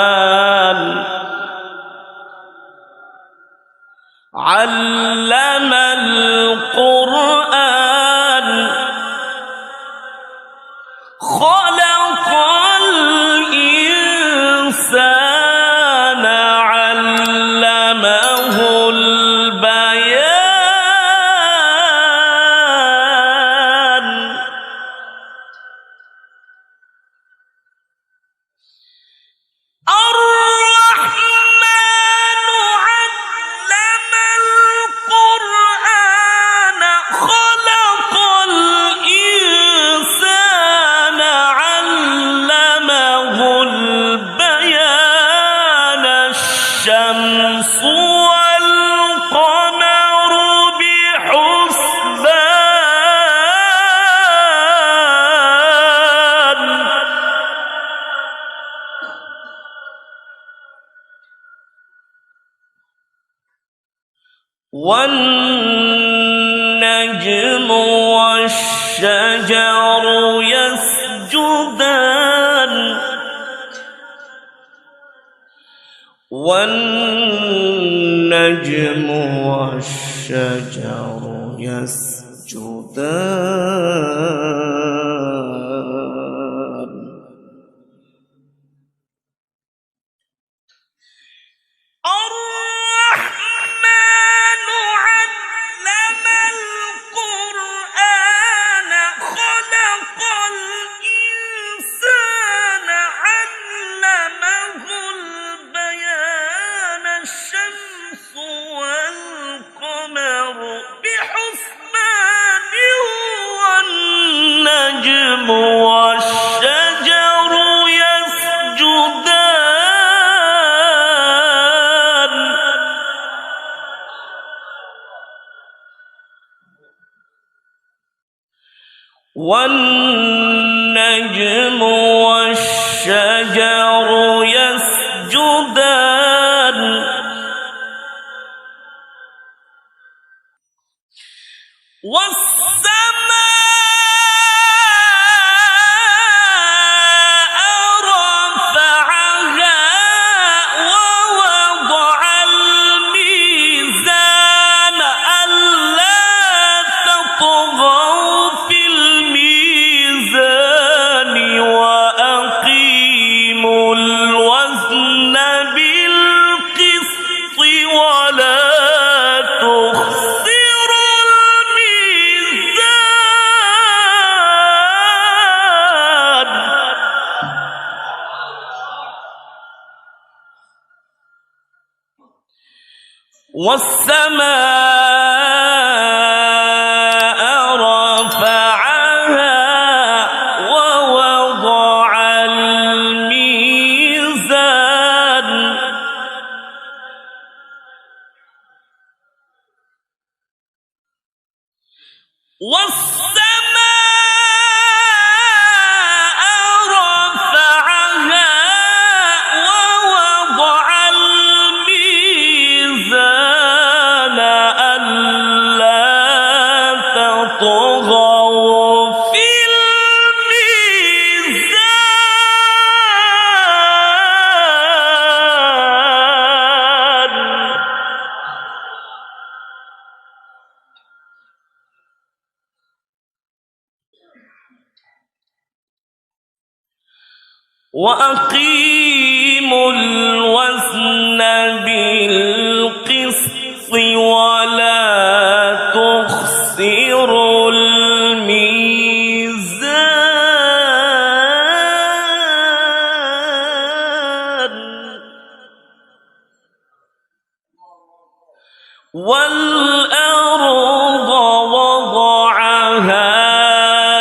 الرحمن علم القرآن خلق الإنسان علمه البيان الرحمن علم القرآن خلق الإنسان علمه البيان الشمس والقمر بحسبان والنجم والشجر يسجدان والنجم والشجر يسجدان الرحمن علم القرآن خلق الإنسان علمه البيان الشمس والقمر بحسبان والنجم والشجر يسجدان والنجم والشجر يسجدان والسماء رفعها ووضع الميزان ألا تطغوا في الميزان وأقيموا الوزن بالقسط ولا تخسروا الميزان والسماء رفعها ووضع الميزان والسماء رفعها ووضع الميزان ألا تطغوا في الميزان وأقيموا الوزن بالقسط ولا تخسروا الميزان والأرض وضعها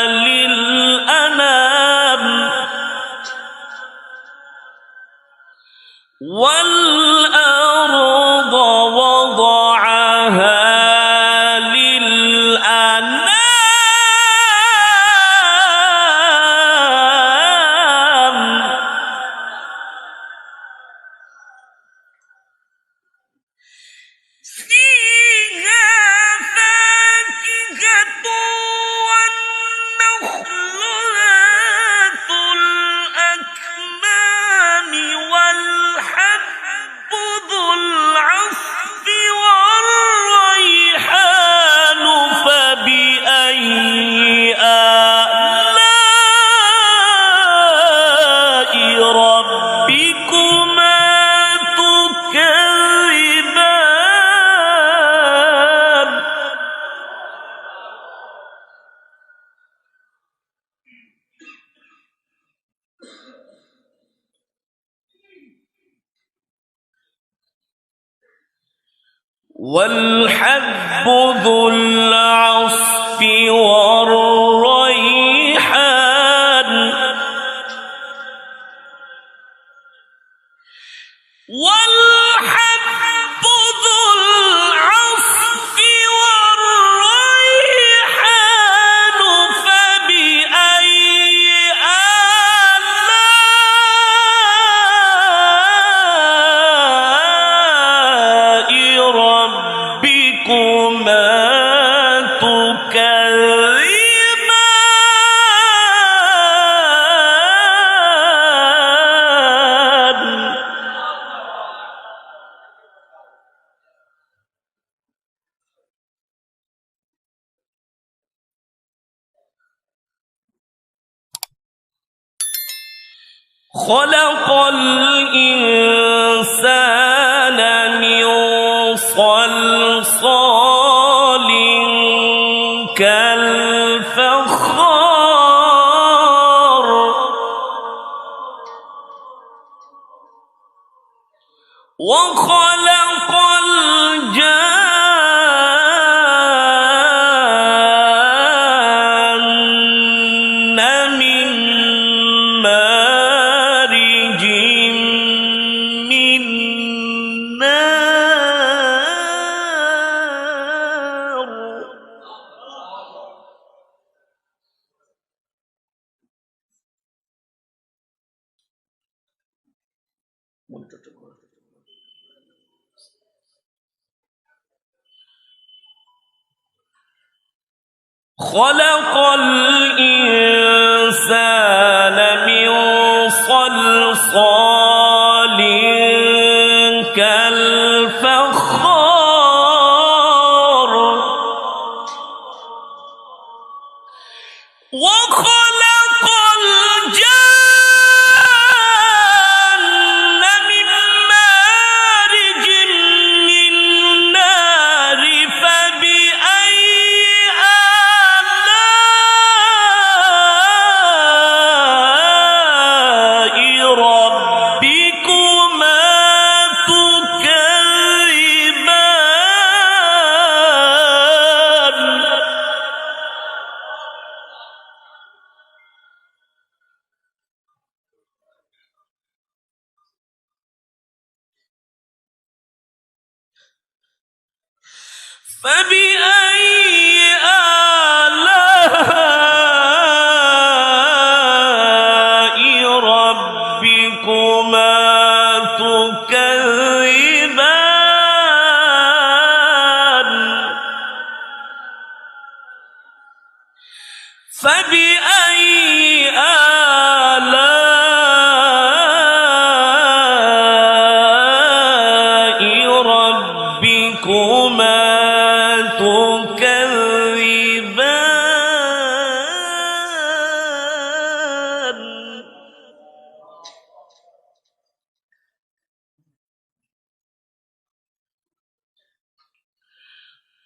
للأنام والأرض والحب ذو العصف والريحان والحب ذو العصف والريحان فبأي آلاء ربكما تكذبان خلق الإنسان من صلصال كالفخار وخلق الجان من مارج من نار خلق الإنسان من صلصال كالفخار وخلق الجان من مارج من نار فبأي آلاء ربكما تكذبان فبأي آلاء ربكما تكذبان فبأي آلاء ربكما تكذبان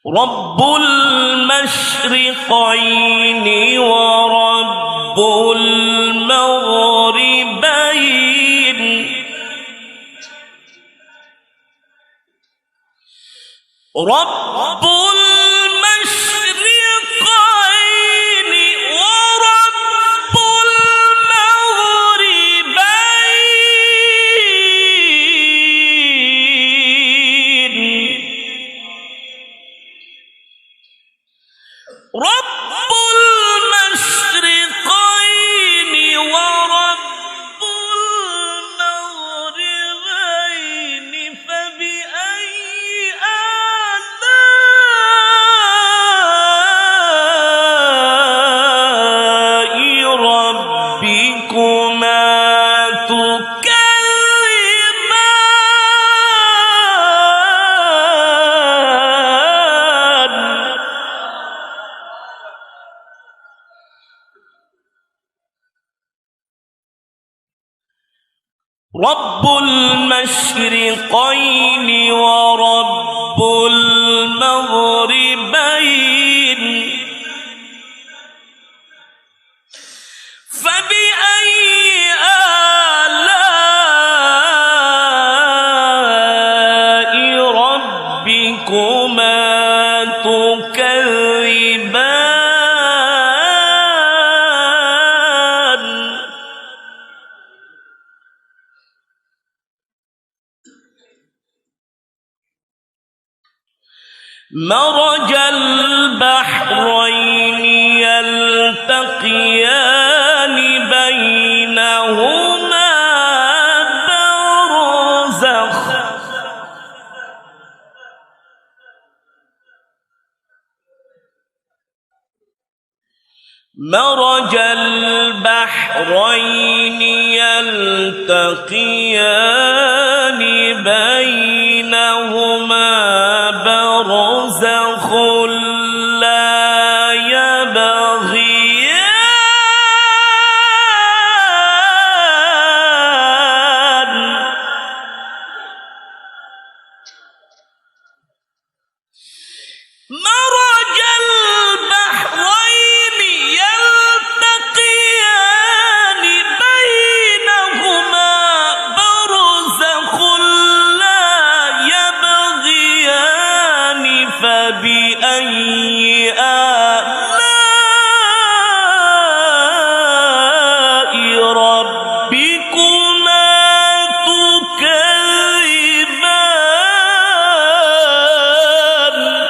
رب المشرقين ورب المغربين رب المشرقين ورب المغربين رب المشرقين ورب المغربين فبأي آلاء ربكما تكذبان رب المشرقين ورب المغربين فبأي آلاء ربكما مرج البحرين يلتقيان بينهما برزخ مرج البحرين يلتقيان بينهما برزخ لا يبغيان مرج البحرين يلتقيان بينهما برزخ لا يبغيان فبأي آلاء ربكما تكذبان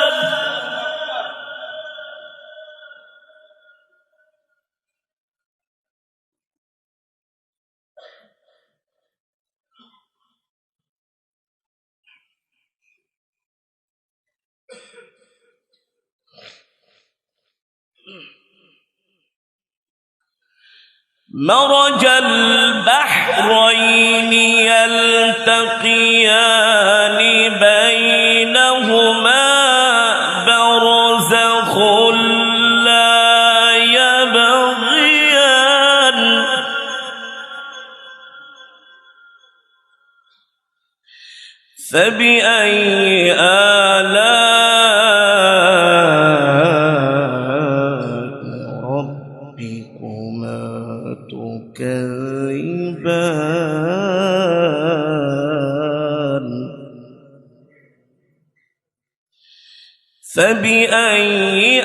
مرج البحرين يلتقيان بينهما برزخ لا يبغيان فبأي آلاء ربكما تكذبان فبأي